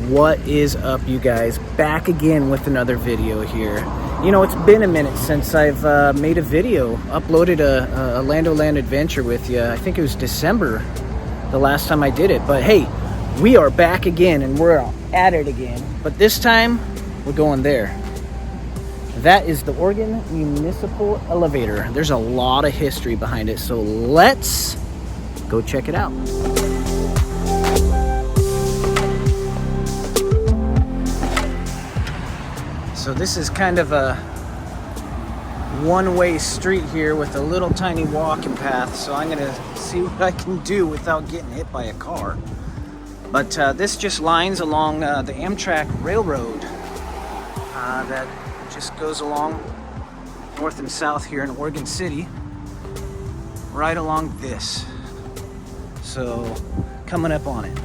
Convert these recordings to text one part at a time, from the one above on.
What is up, you guys? Back again with another video here. You know, it's been a minute since I've made a video, uploaded a Lando Land adventure with you. I think it was December the last time I did it. But hey, we are back again and we're at it again. But this time, we're going there. That is the Oregon Municipal Elevator. There's a lot of history behind it, so let's go check it out. So this is kind of a one-way street here with a little tiny walking path, so I'm gonna see what I can do without getting hit by a car. But this just lines along the Amtrak Railroad that just goes along north and south here in Oregon City, right along this. So coming up on it.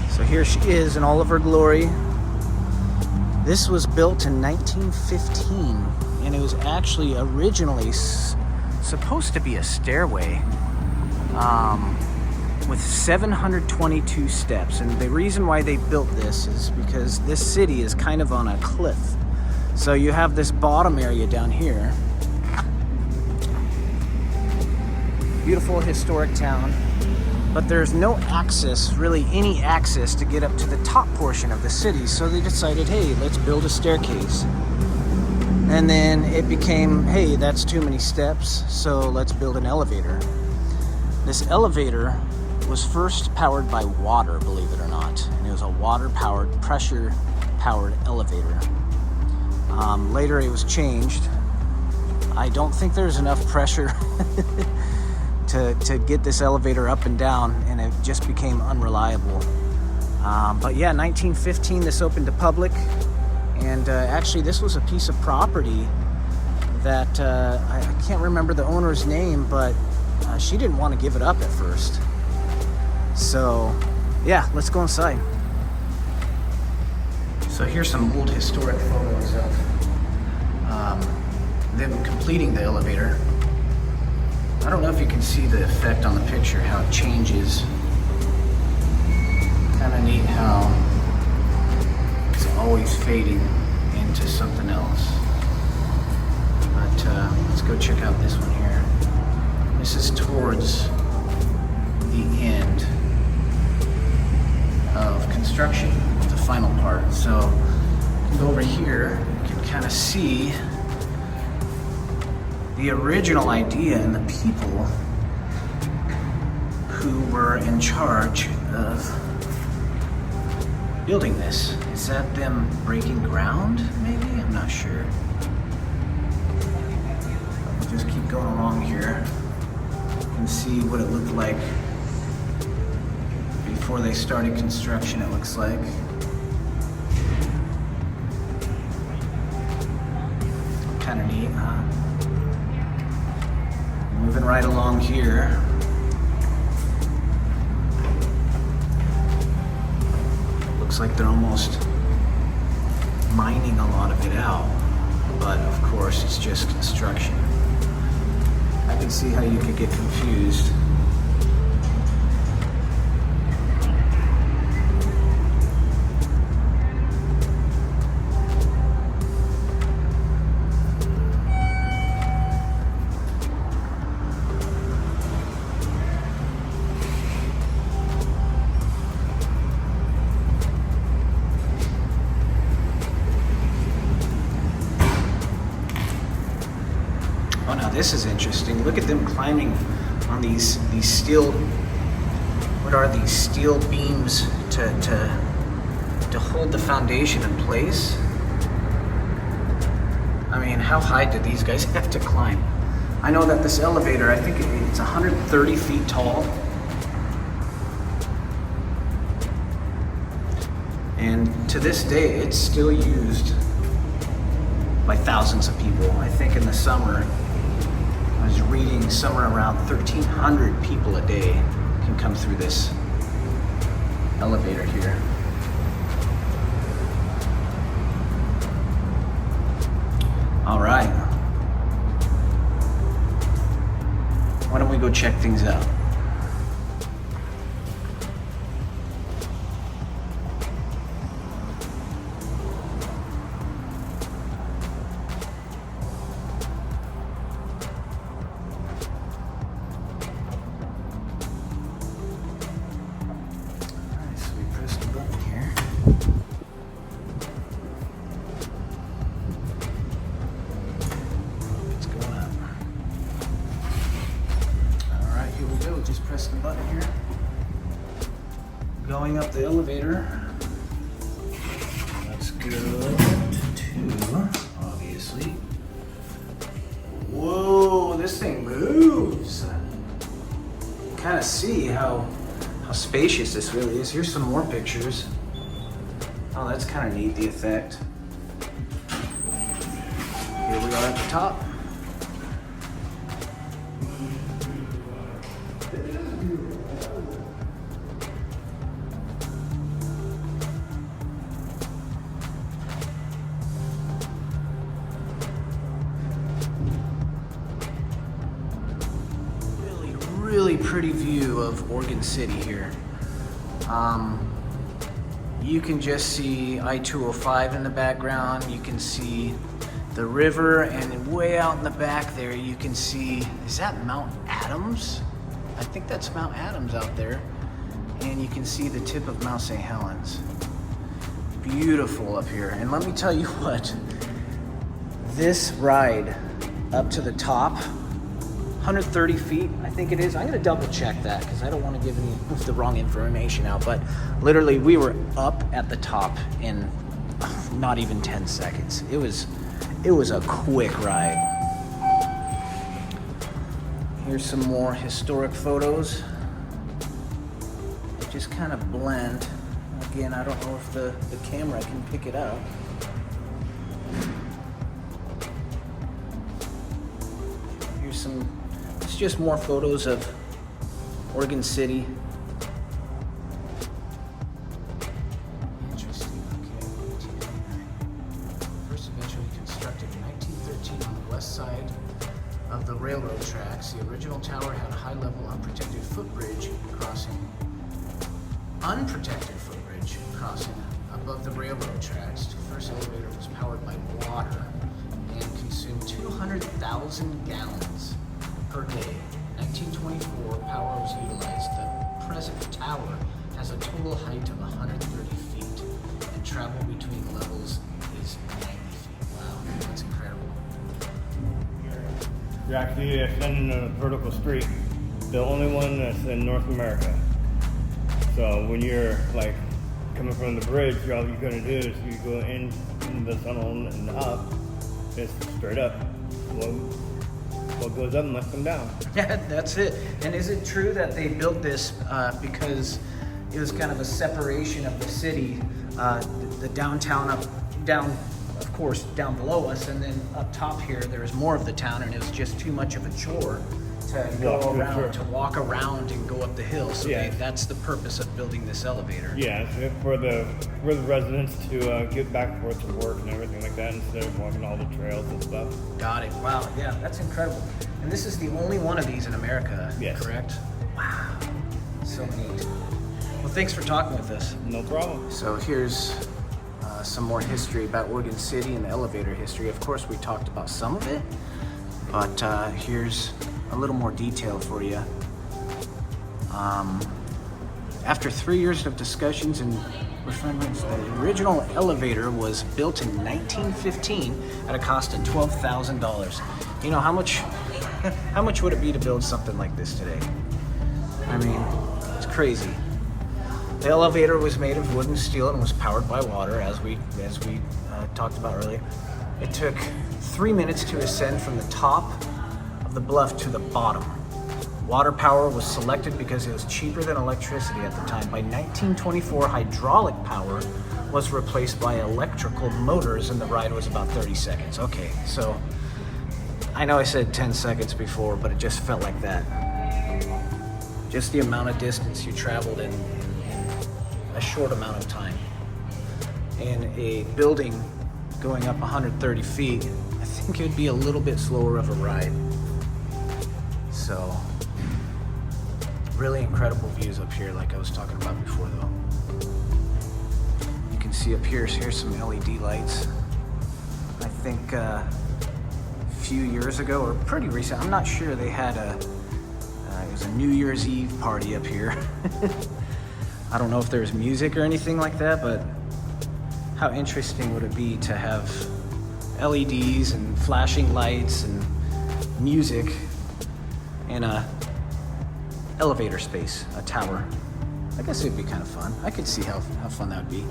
So here she is in all of her glory. This was built in 1915, and it was actually originally supposed to be a stairway with 722 steps. And the reason why they built this is because this city is kind of on a cliff. So you have this bottom area down here. Beautiful historic town. But there's no access, really any access to get up to the top portion of the city. So they decided, hey, let's build a staircase. And then it became, hey, that's too many steps, so let's build an elevator. This elevator was first powered by water, believe it or not. And it was a water-powered, pressure-powered elevator. Later it was changed. I don't think there's enough pressure to get this elevator up and down, and it just became unreliable. But yeah, 1915 this opened to public, and actually this was a piece of property that I can't remember the owner's name, but she didn't want to give it up at first. So yeah, let's go inside. So here's some old historic photos of them completing the elevator. I don't know if you can see the effect on the picture, how it changes. Kind of neat how it's always fading into something else. But let's go check out this one here. This is towards the end of construction, the final part. So you can go over here, you can kind of see the original idea and the people who were in charge of building this. Is that them breaking ground, maybe? I'm not sure. We'll just keep going along here and see what it looked like before they started construction, it looks like. Kind of neat, huh? Moving right along here. Looks like they're almost mining a lot of it out, but of course it's just construction. I can see how you could get confused. Oh, now this is interesting. Look at them climbing on these steel, what are these, steel beams to hold the foundation in place? I mean, how high did these guys have to climb? I know that this elevator, I think it's 130 feet tall. And to this day, it's still used by thousands of people. I think in the summer, I was reading somewhere around 1,300 people a day can come through this elevator here. go check things out. Alright, so we press the button here. It's going up. Alright, here we go. Just press the button here. Going up the elevator. Let's go to 2, obviously. Whoa, this thing moves. Kind of see how spacious this really is. Here's some more pictures. Oh, that's kind of neat, the effect. Here we are at the top. Really pretty view of Oregon City here. You can just see I-205 in the background. You can see the river, and way out in the back there you can see, is that Mount Adams? I think that's Mount Adams out there. And you can see the tip of Mount St. Helens. Beautiful up here. And let me tell you what, this ride up to the top, 130 feet, I think it is. I'm gonna double check that because I don't want to give any of the wrong information out, but literally we were up at the top in not even 10 seconds. It was a quick ride. Here's some more historic photos. They just kind of blend. Again, I don't know if the camera can pick it up. Here's some, it's just more photos of Oregon City. Interesting, okay. 1899. First eventually constructed in 1913 on the west side of the railroad tracks. The original tower had a high-level unprotected footbridge crossing above the railroad tracks. The first elevator was powered by water and consumed 200,000 gallons per day. 1924, power was utilized. The present tower has a total height of 130 feet, and travel between levels is 90 feet. Wow, that's incredible. You're actually standing on a vertical street, the only one that's in North America. So when you're like coming from the bridge, all you're gonna do is you go in the tunnel and up, it's straight up. What goes up must come down. Yeah, that's it. And is it true that they built this because it was kind of a separation of the city, the downtown down, of course, down below us, and then up top here there was more of the town, and it was just too much of a chore to go around, to walk around and go up the hill. So yeah, that's the purpose of building this elevator. Yeah, for the residents to get back and forth to work and everything like that instead of walking all the trails and stuff. Got it. Wow. Yeah, that's incredible. And this is the only one of these in America, yes, correct? Wow. So neat. Well, thanks for talking with us. No problem. So here's some more history about Oregon City and the elevator history. Of course, we talked about some of it, but here's a little more detail for you. After 3 years of discussions and refinements, the original elevator was built in 1915 at a cost of $12,000. You know, how much would it be to build something like this today? I mean, it's crazy. The elevator was made of wood and steel and was powered by water, as we talked about earlier. It took 3 minutes to ascend from the top of the bluff to the bottom. Water power was selected because it was cheaper than electricity at the time. By 1924, hydraulic power was replaced by electrical motors, and the ride was about 30 seconds. Okay, so I know I said 10 seconds before, but it just felt like that. Just the amount of distance you traveled in a short amount of time. In a building going up 130 feet, I think it would be a little bit slower of a ride. So Really incredible views up here, like I was talking about before, though. You can see up here, here's some LED lights. I think a few years ago, or pretty recent, I'm not sure, they had it was a New Year's Eve party up here. I don't know if there was music or anything like that, but how interesting would it be to have LEDs and flashing lights and music in a elevator space, a tower. I guess it'd be kind of fun. I could see how fun that would be.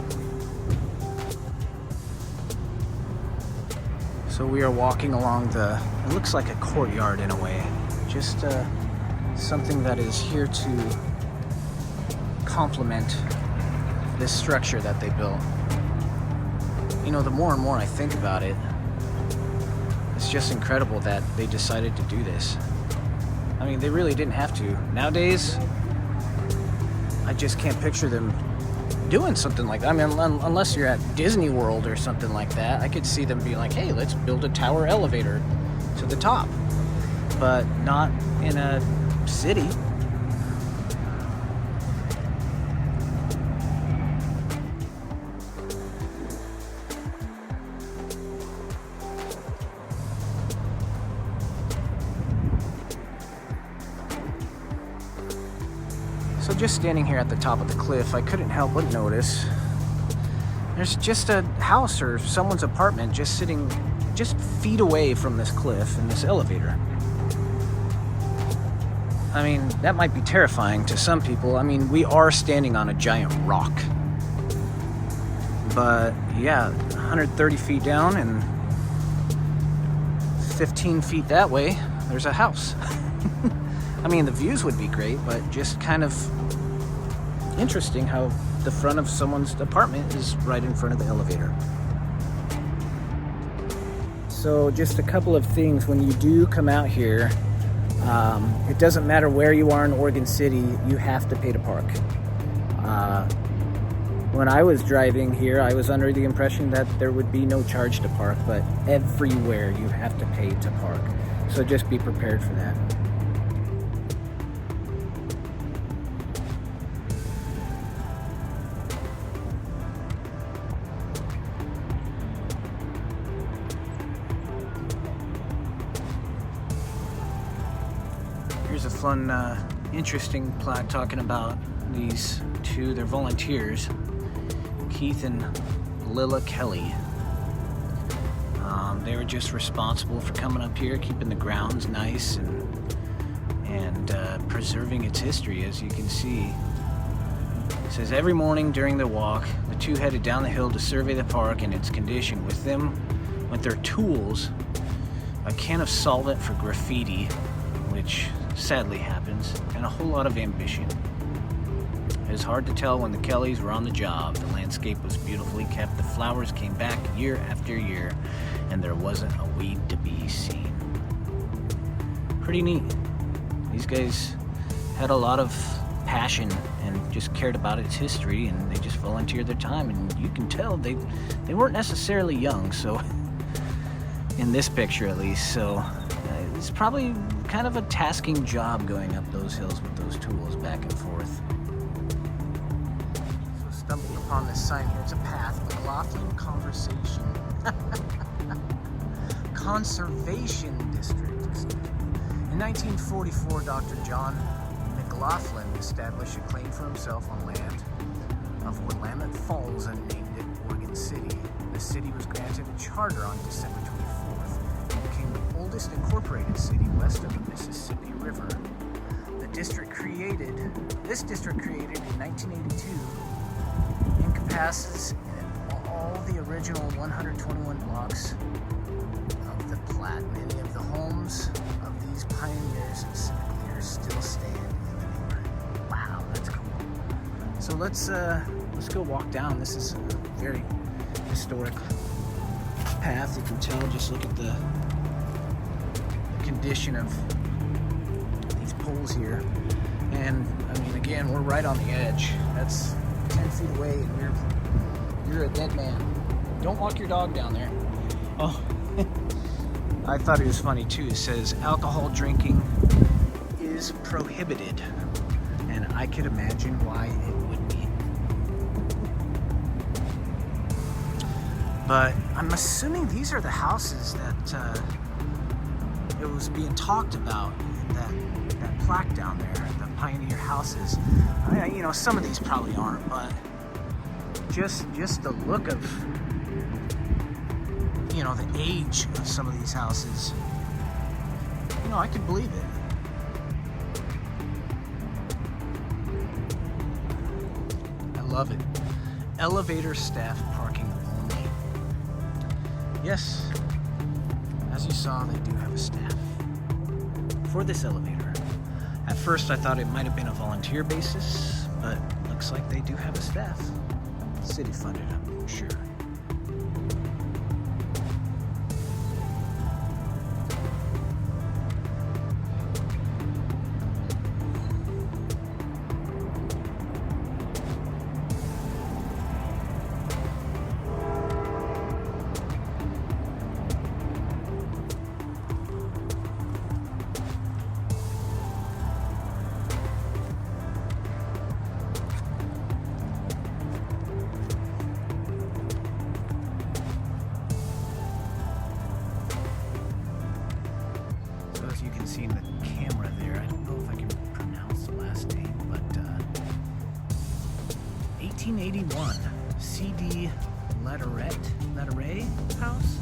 So we are walking along it looks like a courtyard in a way. Just something that is here to complement this structure that they built. You know, the more and more I think about it, it's just incredible that they decided to do this. I mean, they really didn't have to. Nowadays, I just can't picture them doing something like that. I mean, unless you're at Disney World or something like that, I could see them being like, hey, let's build a tower elevator to the top. But not in a city. So just standing here at the top of the cliff, I couldn't help but notice there's just a house or someone's apartment just sitting just feet away from this cliff and this elevator. I mean, that might be terrifying to some people. I mean, we are standing on a giant rock. But yeah, 130 feet down and 15 feet that way, there's a house. I mean, the views would be great, but just kind of interesting how the front of someone's apartment is right in front of the elevator. So just a couple of things. When you do come out here, it doesn't matter where you are in Oregon City, you have to pay to park. When I was driving here, I was under the impression that there would be no charge to park, but everywhere you have to pay to park. So just be prepared for that. Here's a fun, interesting plot talking about these two. They're volunteers, Keith and Lilla Kelly. They were just responsible for coming up here, keeping the grounds nice and preserving its history. As you can see, it says every morning during their walk, the two headed down the hill to survey the park and its condition. With their tools, a can of solvent for graffiti, which sadly happens, and a whole lot of ambition. It was hard to tell when the Kellys were on the job. The landscape was beautifully kept, the flowers came back year after year, and there wasn't a weed to be seen. Pretty neat. These guys had a lot of passion and just cared about its history, and they just volunteered their time, and you can tell they weren't necessarily young, so in this picture at least, so it's probably kind of a tasking job going up those hills with those tools back and forth. So stumbled upon this sign here. It's a path, McLaughlin Conservation District. In 1944, Dr. John McLaughlin established a claim for himself on land of Willamette Falls and named it Oregon City. The city was granted a charter on December 24th and became the oldest incorporated city west of the Mississippi River. This district created in 1982 encompasses all the original 121 blocks of the Platte. Many of the homes of these pioneers and civic leaders still stand in the neighborhood. Wow, that's cool. So let's go walk down. This is a very historic path. You can tell, just look at the condition of these poles here. And I mean, again, we're right on the edge. That's 10 feet away and you're a dead man. Don't walk your dog down there. Oh, I thought it was funny too. It says alcohol drinking is prohibited. and I could imagine why it would be. But I'm assuming these are the houses that it was being talked about in that plaque down there, the Pioneer houses. You know, some of these probably aren't, but just the look of, you know, the age of some of these houses, you know, I could believe it. I love it. Elevator staff parking only. Yes, as you saw, they do have a staff for this elevator. At first I thought it might have been a volunteer basis, but looks like they do have a staff. City funded, I'm sure. You can see in the camera there, I don't know if I can pronounce the last name, but 1881 C.D. Latteray house,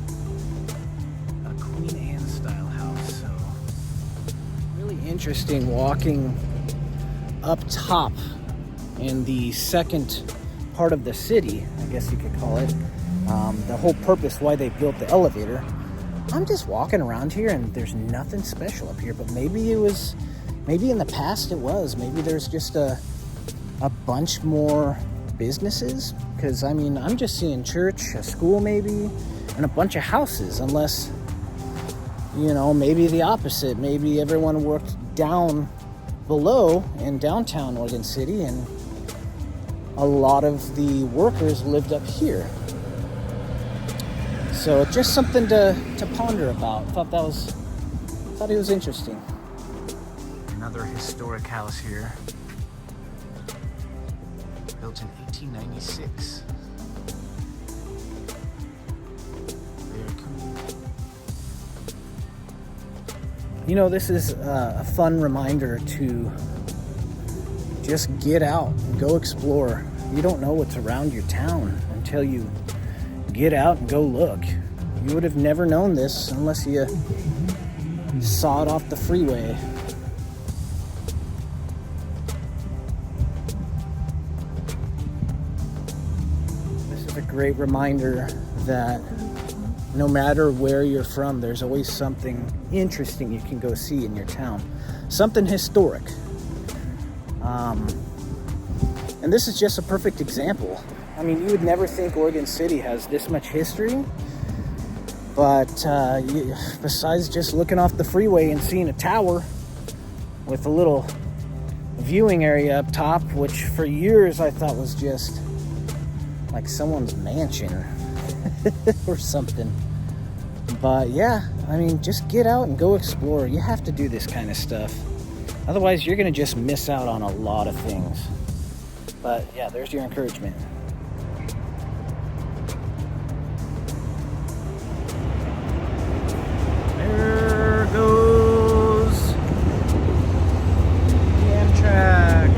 a Queen Anne style house. So really interesting walking up top in the second part of the city, I guess you could call it. The whole purpose why they built the elevator. I'm just walking around here and there's nothing special up here, but maybe in the past it was. Maybe there's just a bunch more businesses, because I mean, I'm just seeing church, a school maybe, and a bunch of houses, unless, you know, maybe the opposite. Maybe everyone worked down below in downtown Oregon City and a lot of the workers lived up here. So just something to ponder about. Thought it was interesting. Another historic house here, built in 1896. Very cool. You know, this is a fun reminder to just get out and go explore. You don't know what's around your town until you get out and go look. You would have never known this unless you saw it off the freeway. This is a great reminder that no matter where you're from, there's always something interesting you can go see in your town. Something historic. And this is just a perfect example. I mean, you would never think Oregon City has this much history, but besides just looking off the freeway and seeing a tower with a little viewing area up top, which for years I thought was just like someone's mansion or something. But yeah, I mean, just get out and go explore. You have to do this kind of stuff. Otherwise, you're going to just miss out on a lot of things. But yeah, there's your encouragement. There goes the Amtrak.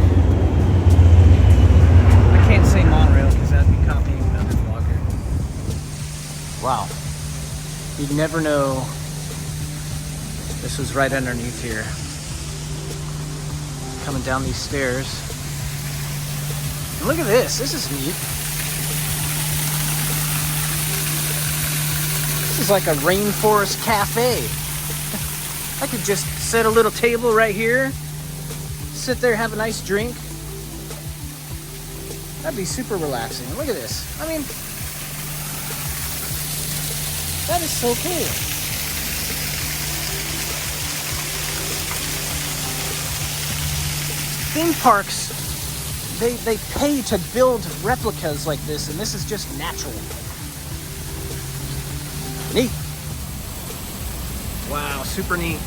I can't say monorail because that'd be copying another vlogger. Wow. You'd never know this was right underneath here. Coming down these stairs. And look at this. This is neat. This is like a rainforest cafe. I could just set a little table right here, sit there, have a nice drink. That'd be super relaxing. Look at this. I mean, that is so cool. Theme parks, they pay to build replicas like this, and this is just natural. Neat. Wow, super neat.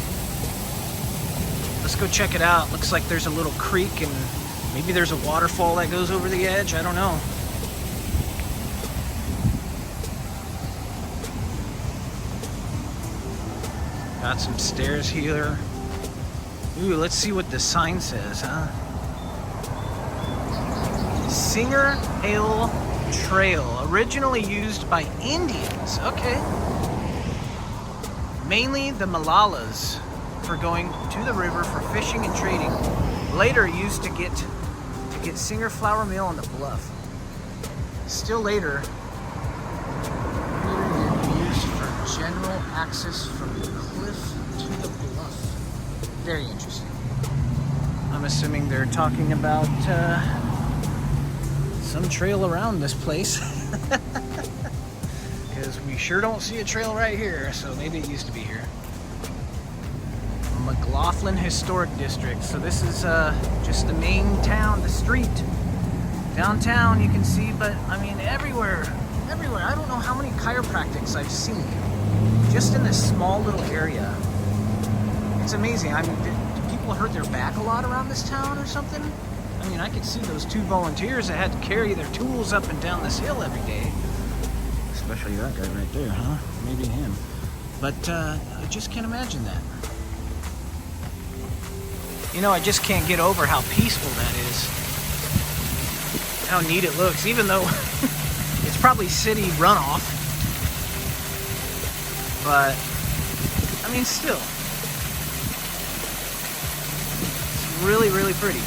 Let's go check it out. Looks like there's a little creek and Maybe there's a waterfall that goes over the edge, I don't know. Got some stairs here. Ooh, let's see what the sign says, huh? Singer Hill Trail, originally used by Indians. Okay. Mainly the Malalas for going to the river for fishing and trading. Later used to get Singer Flour Mill on the bluff. Still later used for general access from the cliff to the bluff. Very interesting. I'm assuming they're talking about some trail around this place. Because we sure don't see a trail right here, so maybe it used to be here. McLaughlin Historic District. So this is just the main town, the street. Downtown you can see, but I mean everywhere. I don't know how many chiropractics I've seen just in this small little area. It's amazing. I mean, do people hurt their back a lot around this town or something? I mean, I could see those two volunteers that had to carry their tools up and down this hill every day. Especially that guy right there, huh? Maybe him. But I just can't imagine that. You know, I just can't get over how peaceful that is. How neat it looks, even though it's probably city runoff. But, I mean, still. It's really, really pretty.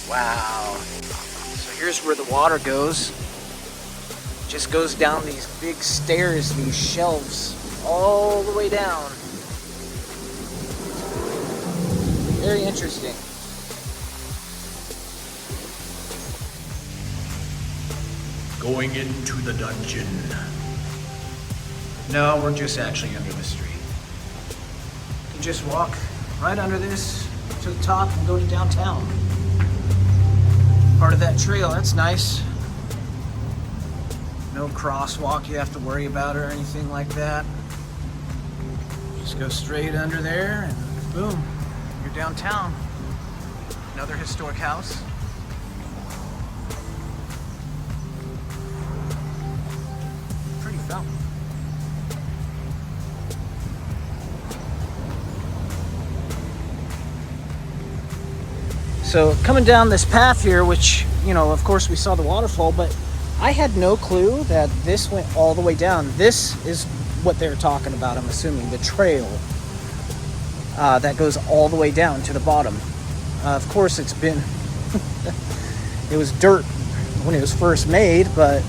Wow. So here's where the water goes. It just goes down these big stairs, these shelves, all the way down. Very interesting. Going into the dungeon. No, we're just actually under the street. You can just walk right under this to the top and go to downtown. Part of that trail, that's nice. No crosswalk you have to worry about or anything like that. Just go straight under there and boom, you're downtown. Another historic house. Pretty fountain. So coming down this path here, which, you know, of course we saw the waterfall, but I had no clue that this went all the way down. This is what they're talking about, I'm assuming, the trail that goes all the way down to the bottom. Of course it's been, it was dirt when it was first made, but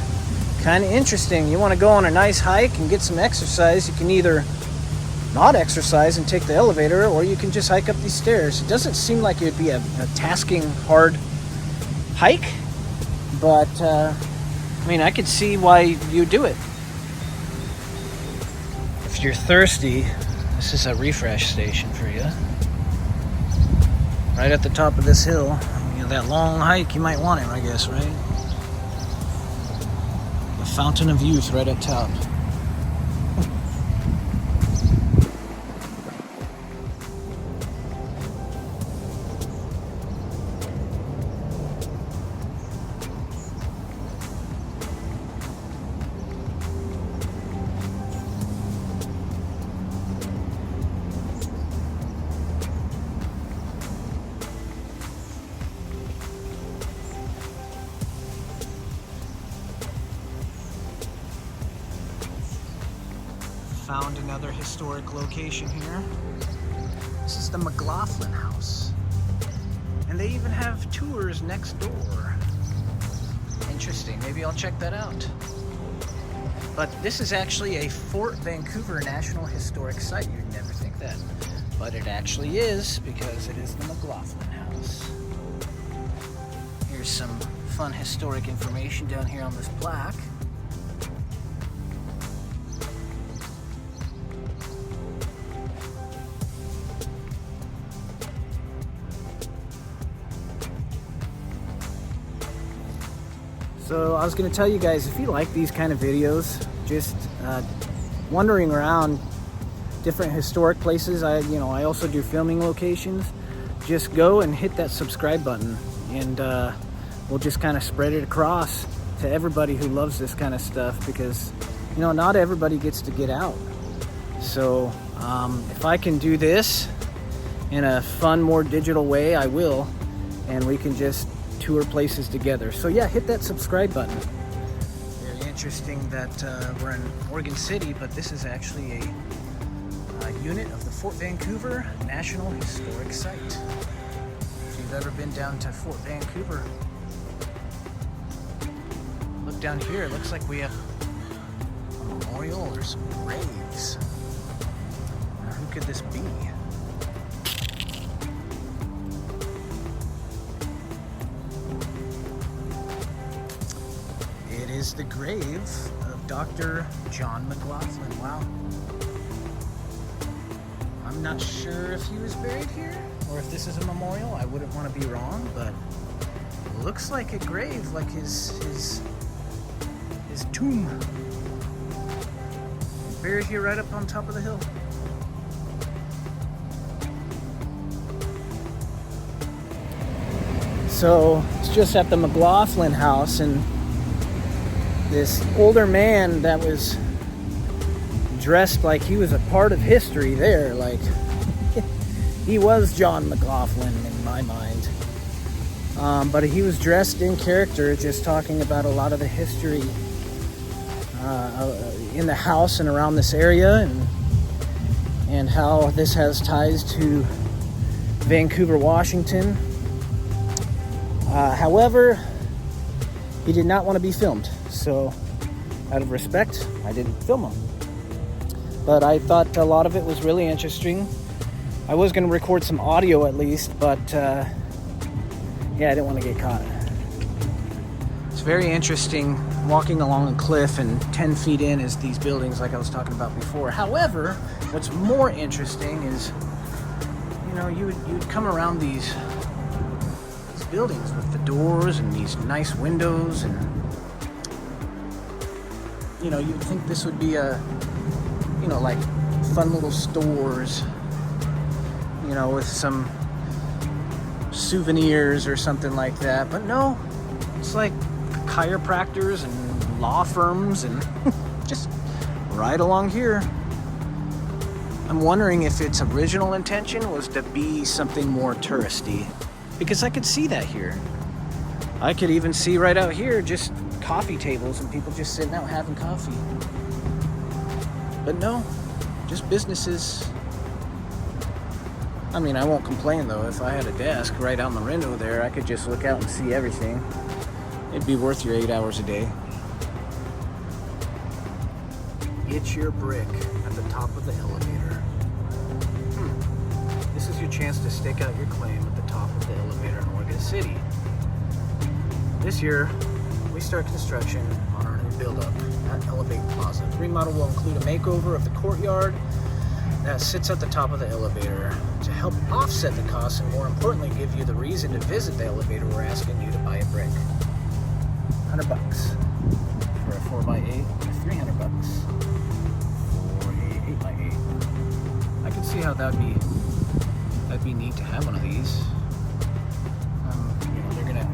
kind of interesting. You want to go on a nice hike and get some exercise, you can either not exercise and take the elevator, or you can just hike up these stairs. It doesn't seem like it would be a tasking hard hike, but I mean, I could see why you do it. If you're thirsty, this is a refresh station for you. Right at the top of this hill. You know, that long hike, you might want it, I guess, right? The Fountain of Youth right at top. Found another historic location here. This is the McLaughlin house. And they even have tours next door. Interesting, maybe I'll check that out. But this is actually a Fort Vancouver National Historic Site. You'd never think that. But it actually is, because it is the McLaughlin house. Here's some fun historic information down here on this plaque. So I was going to tell you guys, if you like these kind of videos, just wandering around different historic places. I also do filming locations. just go and hit that subscribe button, and we'll just kind of spread it across to everybody who loves this kind of stuff, because you know, not everybody gets to get out. So if I can do this in a fun, more digital way, I will, and we can just tour places together. So yeah, hit that subscribe button. Very interesting that we're in Oregon City, but this is actually a unit of the Fort Vancouver National Historic Site. If you've ever been down to Fort Vancouver, look down here. It looks like we have a memorial or some graves. Now, who could this be? It is the grave of Dr. John McLaughlin. Wow. I'm not sure if he was buried here or if this is a memorial. I wouldn't want to be wrong, but it looks like a grave, like his tomb. Buried here right up on top of the hill. So it's just at the McLaughlin house, and this older man that was dressed like he was a part of history there, like he was John McLaughlin in my mind, but he was dressed in character, just talking about a lot of the history in the house and around this area, and how this has ties to Vancouver, Washington. However, he did not want to be filmed, so out of respect, I didn't film him. But I thought a lot of it was really interesting. I was going to record some audio at least, but yeah, I didn't want to get caught. It's very interesting walking along a cliff, and 10 feet in is these buildings like I was talking about before. However, what's more interesting is, you know, you would come around these buildings with the doors and these nice windows, and you know, you'd think this would be a, you know, like fun little stores, you know, with some souvenirs or something like that. But no, it's like chiropractors and law firms and just right along here. I'm wondering if its original intention was to be something more touristy, because I could see that here. I could even see right out here just coffee tables and people just sitting out having coffee. But no, just businesses. I mean, I won't complain though. If I had a desk right out in the window there, I could just look out and see everything. It'd be worth your 8 hours a day. It's your brick at the top of the elevator. This is your chance to stake out your claim at the top of the elevator in Oregon City. This year, we start construction on our new build-up at Elevate Plaza. The remodel will include a makeover of the courtyard that sits at the top of the elevator. To help offset the costs and more importantly give you the reason to visit the elevator, we're asking you to buy a brick. $100 for a 4x8, $300 for a 8x8. I can see how that'd be neat to have one of these. You know, they're gonna,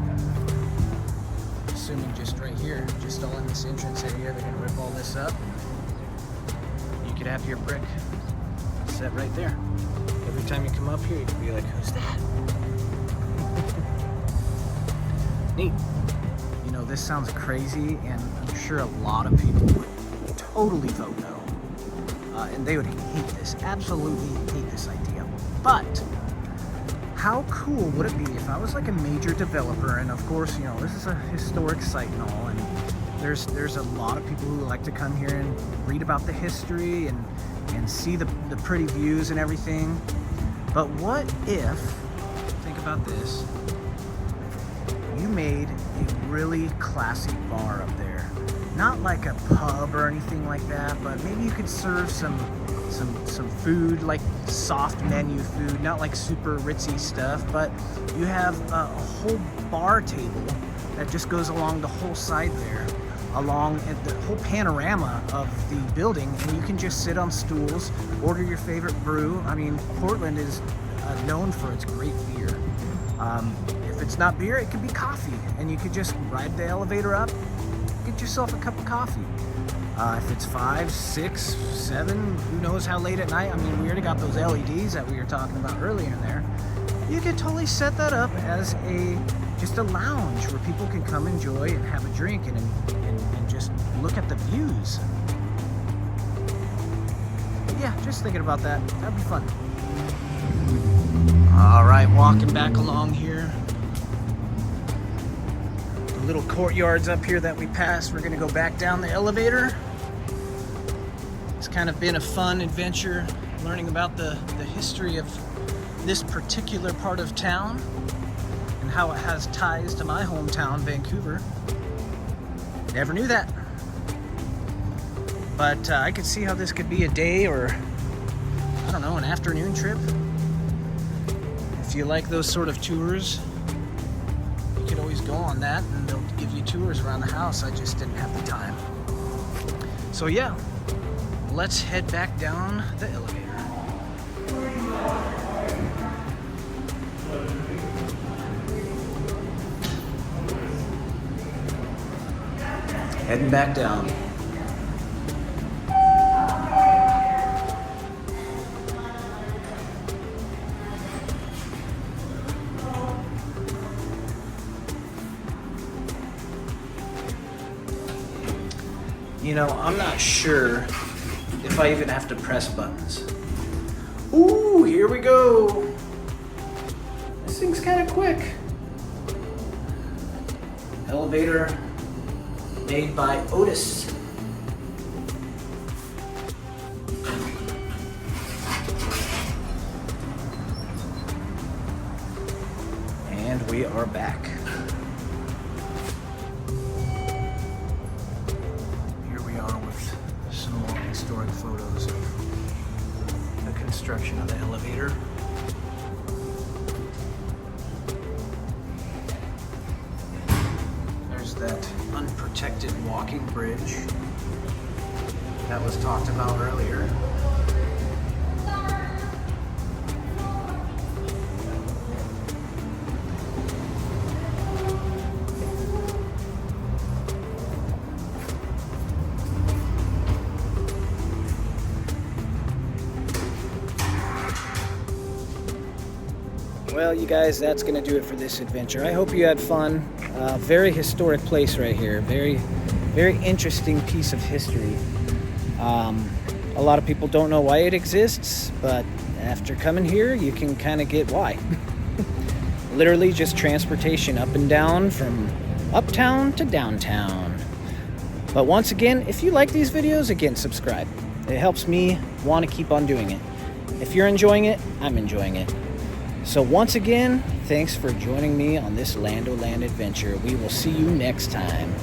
assuming just right here, just all in this entrance area, they're gonna rip all this up. You could have your brick set right there. Every time you come up here, you could be like, who's that? Neat. You know, this sounds crazy, and I'm sure a lot of people would totally vote no. And they would hate this, absolutely hate this idea. But how cool would it be if I was like a major developer, and of course, you know, this is a historic site and all, and there's a lot of people who like to come here and read about the history and see the pretty views and everything. But what if, think about this, you made a really classy bar up there. Not like a pub or anything like that, but maybe you could serve some food, like soft menu food, not like super ritzy stuff, but you have a whole bar table that just goes along the whole side there, along the whole panorama of the building, and you can just sit on stools, order your favorite brew. I mean, Portland is known for its great beer. If it's not beer, it could be coffee, and you could just ride the elevator up, get yourself a cup of coffee. If it's 5, 6, 7, who knows how late at night. I mean, we already got those LEDs that we were talking about earlier in there. You could totally set that up as just a lounge where people can come enjoy and have a drink and just look at the views. But yeah, just thinking about that. That'd be fun. All right, walking back along here. The little courtyards up here that we passed. We're gonna go back down the elevator. It's kind of been a fun adventure learning about the history of this particular part of town and how it has ties to my hometown, Vancouver. Never knew that. But I could see how this could be a day or, I don't know, an afternoon trip. If you like those sort of tours, you could always go on that and they'll give you tours around the house. I just didn't have the time. So yeah, let's head back down the elevator. Heading back down. You know, I'm not sure if I even have to press buttons. Ooh, here we go. This thing's kind of quick. Elevator made by Otis. And we are back. Here we are with some more historic photos of the construction of the elevator. There's that unprotected walking bridge that was talked about earlier. Well, you guys, that's going to do it for this adventure. I hope you had fun. Very historic place right here. Very, very interesting piece of history. A lot of people don't know why it exists, but after coming here, you can kind of get why. Literally just transportation up and down from uptown to downtown. But once again, if you like these videos, again, subscribe. It helps me want to keep on doing it. If you're enjoying it, I'm enjoying it. So once again, thanks for joining me on this Land O' Land adventure. We will see you next time.